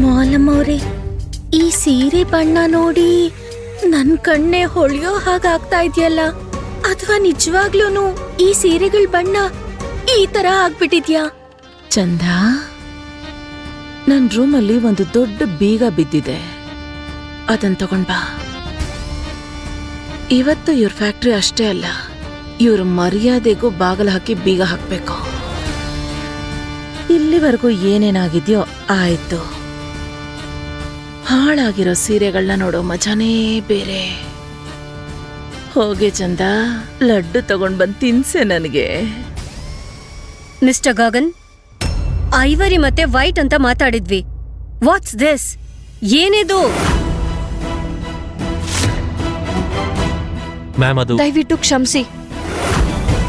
ಮಾಲಮ್ಮ ಅವ್ರೆ, ಈ ಸೀರೆ ಬಣ್ಣ ನೋಡಿ ನನ್ ಕಣ್ಣೆ ಹೊಳೆಯೋ ಹಾಗಾಗ್ತಾ ಇದೆಯಲ್ಲ, ಅಥವಾ ನಿಜವಾಗ್ಲೂನು ಈ ಸೀರೆಗಳ ಬಣ್ಣ ಈ ತರ ಆಗ್ಬಿಟ್ಟಿದ್ಯಾ? ಚಂದ, ನನ್ ರೂಮಲ್ಲಿ ಒಂದು ದೊಡ್ಡ ಬೀಗ ಬಿದ್ದಿದೆ, ಅದನ್ ತಗೊಂಡ್ ಬಾ. ಇವತ್ತು ಇವ್ರ ಫ್ಯಾಕ್ಟ್ರಿ ಅಷ್ಟೇ ಅಲ್ಲ, ಇವ್ರ ಮರ್ಯಾದೆಗೂ ಬಾಗಲ ಹಾಕಿ ಬೀಗ ಹಾಕ್ಬೇಕು. ಇಲ್ಲಿವರೆಗೂ ಏನೇನಾಗಿದ್ಯೋ ಆಯ್ತು. ಹಾಳಾಗಿರೋ ಸೀರೆಗಳನ್ನ ನೋಡೋ ಮಜಾನೇ ಬೇರೆ. ಹೋಗೆ ಚಂದ, ಲಡ್ಡು ತಗೊಂಡ್ ಬಂದ್ ತಿನ್ಸೆ ನನಗೆ. ಮಿಸ್ಟರ್ ಗಗನ್, ಐವರಿ ಮತ್ತೆ ವೈಟ್ ಅಂತ ಮಾತಾಡಿದ್ವಿ. What's this? ಏನಿದು? ಮ್ಯಾಮ್, ಅದು ದಯವಿಟ್ಟು ಕ್ಷಮಿಸಿ.